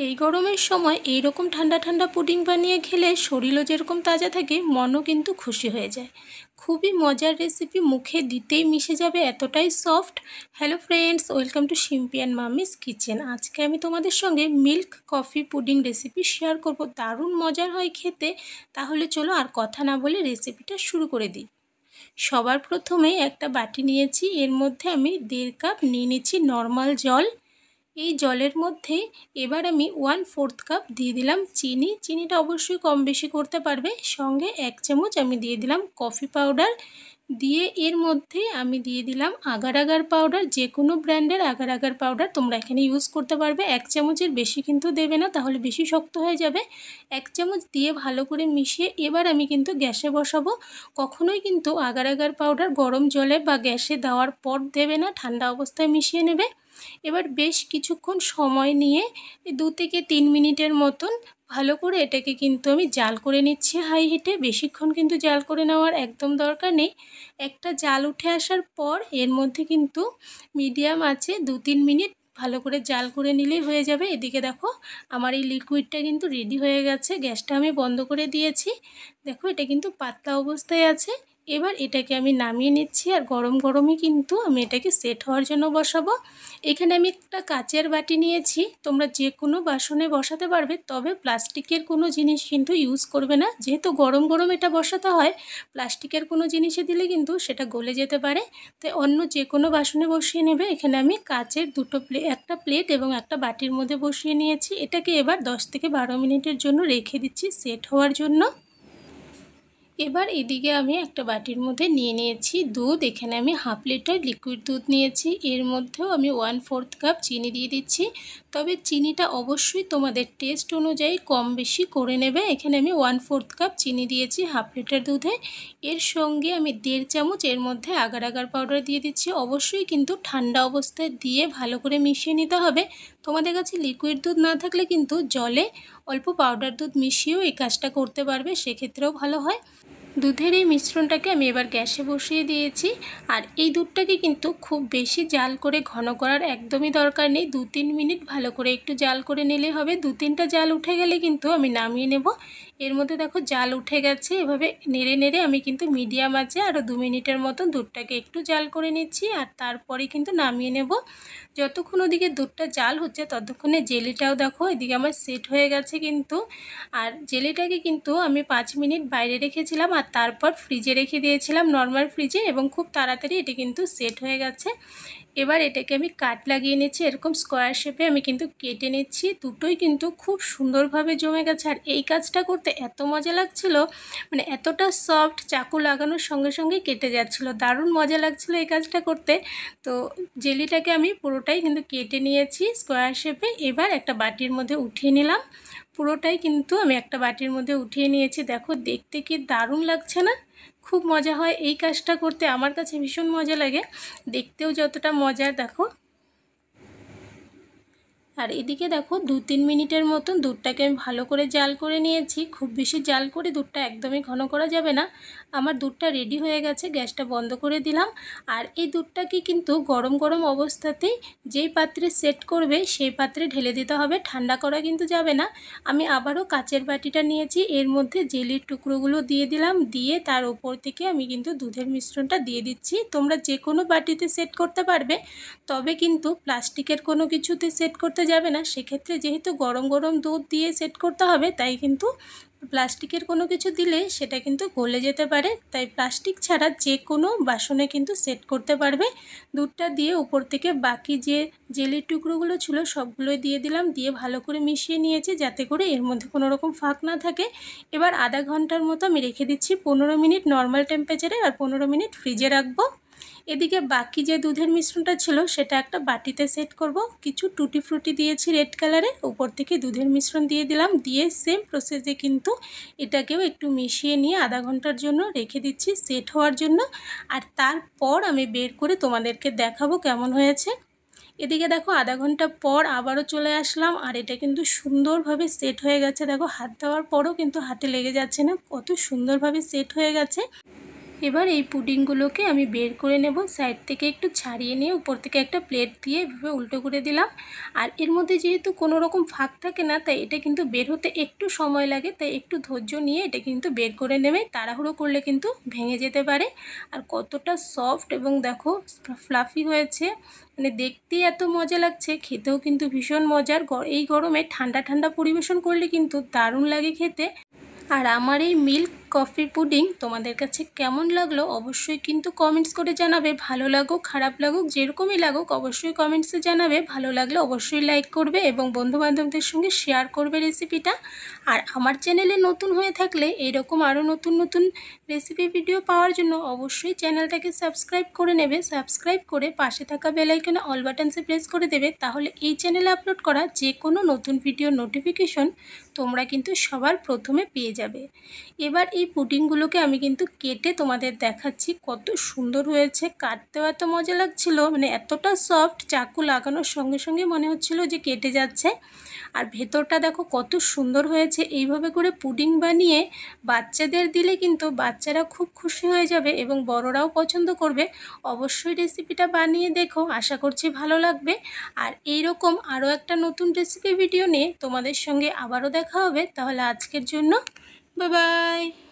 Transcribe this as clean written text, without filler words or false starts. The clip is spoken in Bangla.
এই গরমের সময় এই রকম ঠান্ডা ঠান্ডা পুডিং বানিয়ে খেলে শরীরও যেরকম তাজা থাকে, মনও কিন্তু খুশি হয়ে যায়। খুবই মজার রেসিপি, মুখে দিতেই মিশে যাবে, এতটাই soft. Hello friends, welcome to Shimpi and mummy's kitchen. আজকে আমি তোমাদের সঙ্গে milk coffee pudding recipe share করব। দারুণ মজার হয় খেতে। তাহলে চলো আর কথা না বলে রেসিপিটা শুরু করে দিই। সবার প্রথমে একটা বাটি নিয়েছি, এর মধ্যে আমি 1.5 কাপ নিয়ে নিচ্ছি নর্মাল জল। এই জলের মধ্যে এবার আমি 1/4 কাপ দিয়ে দিলাম চিনি। চিনিটা অবশ্যই কম বেশি করতে পারবে। সঙ্গে 1 চামচ আমি দিয়ে দিলাম কফি পাউডার। দিয়ে এর মধ্যে আমি দিয়ে দিলাম আগার আগার পাউডার, যে কোনো ব্র্যান্ডের আগার আগার পাউডার তোমরা এখানে ইউজ করতে পারবে। 1 চামচের বেশি কিন্তু দেবে না, তাহলে বেশি শক্ত হয়ে যাবে। 1 চামচ দিয়ে ভালো করে মিশিয়ে এবার আমি কিন্তু গ্যাসে বসাবো। কখনোই কিন্তু আগার আগার পাউডার গরম জলে বা গ্যাসে দেওয়ার পর দেবে না, ঠান্ডা অবস্থায় মিশিয়ে নেবে। এবার বেশ কিছুক্ষণ সময় নিয়ে 2 থেকে 3 মিনিটের মতন ভালো করে এটাকে কিন্তু আমি জাল করে নিচ্ছি হাই হিটে। বেশিক্ষণ কিন্তু জাল করে নেওয়ার একদম দরকার নেই। একটা জাল উঠে আসার পর এর মধ্যে কিন্তু মিডিয়াম আছে 2-3 মিনিট ভালো করে জাল করে নিলেই হয়ে যাবে। এদিকে দেখো আমার এই লিকুইডটা কিন্তু রেডি হয়ে গেছে। গ্যাসটা আমি বন্ধ করে দিয়েছি। দেখো এটা কিন্তু পাতলা অবস্থায় আছে। এবার এটাকে আমি নামিয়ে নিচ্ছি, আর গরম গরমই কিন্তু আমি এটাকে সেট হওয়ার জন্য বসাবো। এখানে আমি একটা কাচের বাটি নিয়েছি, তোমরা যে কোনো বাসনে বসাতে পারবে, তবে প্লাস্টিকের কোনো জিনিস কিন্তু ইউজ করবে না। যেহেতু গরম গরম এটা বসাতে হয়, প্লাস্টিকের কোনো জিনিসে দিলে কিন্তু সেটা গলে যেতে পারে। তাই অন্য যে কোনো বাসনে বসিয়ে নেবে। এখানে আমি কাচের একটা প্লেট এবং একটা বাটির মধ্যে বসিয়ে নিয়েছি। এটাকে এবার 10 থেকে 12 মিনিটের জন্য রেখে দিচ্ছি সেট হওয়ার জন্য। এবার এদিকে আমি একটা বাটির মধ্যে নিয়ে নিয়েছি দুধ। এখানে আমি 1/2 লিটার লিকুইড দুধ নিয়েছি। এর মধ্যেও আমি 1/4 কাপ চিনি দিয়ে দিচ্ছি। তবে চিনিটা অবশ্যই তোমাদের টেস্ট অনুযায়ী কম বেশি করে নেবে। এখানে আমি 1/4 কাপ চিনি দিয়েছি 1/2 লিটার দুধে। এর সঙ্গে আমি 1.5 চামচ এর মধ্যে আগার আগার পাউডার দিয়ে দিচ্ছি। অবশ্যই কিন্তু ঠান্ডা অবস্থায় দিয়ে ভালো করে মিশিয়ে নিতে হবে। তোমাদের কাছে লিকুইড দুধ না থাকলে কিন্তু জলে অল্প পাউডার দুধ মিশিয়েও এই কাজটা করতে পারবে, সেক্ষেত্রেও ভালো হয়। দুধের এই মিশ্রণটাকে আমি এবার গ্যাসে বসিয়ে দিয়েছি। আর এই দুধটাকে কিন্তু খুব বেশি জাল করে ঘন করার একদমই দরকার নেই। 2-3 মিনিট ভালো করে একটু জাল করে নিলে হবে। 2-3টা জাল উঠে গেলে কিন্তু আমি নামিয়ে নেব। এর মধ্যে দেখো জাল উঠে গেছে। এভাবে নেড়ে নেড়ে আমি কিন্তু মিডিয়াম আঁচে আরও 2 মিনিটের মতন দুধটাকে একটু জাল করে নিচ্ছি, আর তারপরে কিন্তু নামিয়ে নেব। যতক্ষণ ওদিকে দুধটা জাল হচ্ছে ততক্ষণে জেলিটাও দেখো এদিকে আমার সেট হয়ে গেছে কিন্তু। আর জেলিটাকে কিন্তু আমি 5 মিনিট বাইরে রেখেছিলাম, আর তারপর ফ্রিজে রেখে দিয়েছিলাম নর্মাল ফ্রিজে, এবং খুব তাড়াতাড়ি এটি কিন্তু সেট হয়ে গেছে। এবার এটাকে আমি কাট লাগিয়ে নিচ্ছি, এরকম স্কোয়ার শেপে আমি কিন্তু কেটে নিচ্ছি। দুটোই কিন্তু খুব সুন্দরভাবে জমে গেছে। আর এই কাজটা করতে এত মজা লাগছিল, মানে এতটা সফট, চাকু লাগানোর সঙ্গে সঙ্গে কেটে যাচ্ছিলো। দারুণ মজা লাগছিল এই কাজটা করতে। তো জেলিটাকে আমি পুরোটাই কিন্তু কেটে নিয়েছি স্কোয়ার শেপে। এবার একটা বাটির মধ্যে উঠিয়ে নিলাম। পুরোটাই কিন্তু আমি একটা বাটির মধ্যে উঠিয়ে নিয়েছি। দেখো দেখতে কি দারুণ লাগছে না? খুব মজা হয় এই কাজটা করতে, আমার কাছে ভীষণ মজা লাগে। দেখতেও যতটা মজার দেখো। আর এদিকে দেখো 2-3 মিনিটের মতন দুধটাকে আমি ভালো করে জাল করে নিয়েছি। খুব বেশি জাল করে দুধটা একদমই ঘন করা যাবে না। আমার দুধটা রেডি হয়ে গেছে, গ্যাসটা বন্ধ করে দিলাম। আর এই দুধটাকে কিন্তু গরম গরম অবস্থাতেই যেই পাত্রে সেট করবে সেই পাত্রে ঢেলে দিতে হবে, ঠান্ডা করা কিন্তু যাবে না। আমি আবারও কাচের বাটিটা নিয়েছি, এর মধ্যে জেলির টুকরোগুলো দিয়ে দিলাম। দিয়ে তার উপর থেকে আমি কিন্তু দুধের মিশ্রণটা দিয়ে দিচ্ছি। তোমরা যে কোনো বাটিতে সেট করতে পারবে, তবে কিন্তু প্লাস্টিকের কোনো কিছুতে সেট করতে যাবে না। সেক্ষেত্রে যেহেতু গরম গরম দুধ দিয়ে সেট করতে হবে, তাই কিন্তু প্লাস্টিকের কোনো কিছু দিলে সেটা কিন্তু গলে যেতে পারে। তাই প্লাস্টিক ছাড়া যে কোনো বাসনে কিন্তু সেট করতে পারবে। দুধটা দিয়ে উপর থেকে বাকি যে জেলির টুকরোগুলো ছিল সবগুলোই দিয়ে দিলাম। দিয়ে ভালো করে মিশিয়ে নিয়েছি যাতে করে এর মধ্যে কোনো রকম ফাঁক না থাকে। এবার আধা ঘন্টার মতো আমি রেখে দিচ্ছি, 15 মিনিট নর্মাল টেম্পারেচারে আর 15 মিনিট ফ্রিজে রাখবো। এদিকে বাকি যে দুধের মিশ্রণটা ছিল সেটা একটা বাটিতে সেট করব। কিছু টুটি ফ্রুটি দিয়েছি রেড কালারে, উপর থেকে দুধের মিশ্রণ দিয়ে দিলাম। দিয়ে সেম প্রসেসে কিন্তু এটাকেও একটু মিশিয়ে নিয়ে আধা ঘন্টার জন্য রেখে দিচ্ছি সেট হওয়ার জন্য। আর তারপর আমি বের করে তোমাদেরকে দেখাবো কেমন হয়েছে। এদিকে দেখো আধা ঘন্টা পর আবারও চলে আসলাম, আর এটা কিন্তু সুন্দরভাবে সেট হয়ে গেছে। দেখো হাত দেওয়ার পরও কিন্তু হাতে লেগে যাচ্ছে না, কত সুন্দরভাবে সেট হয়ে গেছে। এবার এই পুডিংগুলোকে আমি বের করে নেব, সাইড থেকে একটু ছাড়িয়ে নিয়ে উপর থেকে একটা প্লেট দিয়ে এভাবে উল্টো করে দিলাম। আর এর মধ্যে যেহেতু কোনো রকম ফাঁক থাকে না, তাই এটা কিন্তু বের হতে একটু সময় লাগে, তাই একটু ধৈর্য নিয়ে এটা কিন্তু বের করে নেবে। তাড়াহুড়ো করলে কিন্তু ভেঙে যেতে পারে। আর কতটা সফট এবং দেখো ফ্লাফি হয়েছে, মানে দেখতেই এত মজা লাগছে, খেতেও কিন্তু ভীষণ মজার। এই গরমে ঠান্ডা ঠান্ডা পরিবেশন করলে কিন্তু দারুণ লাগে খেতে। আর আমার এই মিল্ক কফি পুডিং তোমাদের কাছে কেমন লাগলো অবশ্যই কিন্তু কমেন্টস করে জানাবে। ভালো লাগুক খারাপ লাগুক যেরকমই লাগুক অবশ্যই কমেন্টসে জানাবে। ভালো লাগলে অবশ্যই লাইক করবে এবং বন্ধুবান্ধবদের সঙ্গে শেয়ার করবে রেসিপিটা। আর আমার চ্যানেলে নতুন হয়ে থাকলে এইরকম আরও নতুন নতুন রেসিপি ভিডিও পাওয়ার জন্য অবশ্যই চ্যানেলটাকে সাবস্ক্রাইব করে নেবে। সাবস্ক্রাইব করে পাশে থাকা বেল আইকনে অল বাটনসে প্রেস করে দেবে, তাহলে এই চ্যানেলে আপলোড করা যে কোনো নতুন ভিডিও নোটিফিকেশন তোমরা কিন্তু সবার প্রথমে পেয়ে যাবে। এবার এই পুডিংগুলোকে আমি কিন্তু কেটে তোমাদের দেখাচ্ছি, কত সুন্দর হয়েছে। কাটতেও এত মজা লাগছিল, মানে এতটা সফট, চাকু লাগানোর সঙ্গে সঙ্গে মনে হচ্ছিল যে কেটে যাচ্ছে। আর ভেতরটা দেখো কত সুন্দর হয়েছে। এইভাবে করে পুডিং বানিয়ে বাচ্চাদের দিলে কিন্তু বাচ্চারা খুব খুশি হয়ে যাবে এবং বড়রাও পছন্দ করবে। অবশ্যই রেসিপিটা বানিয়ে দেখো, আশা করছি ভালো লাগবে। আর এইরকম আরও একটা নতুন রেসিপি ভিডিও নিয়ে তোমাদের সঙ্গে আবারও দেখা হবে। তাহলে আজকের জন্য বাই বাই।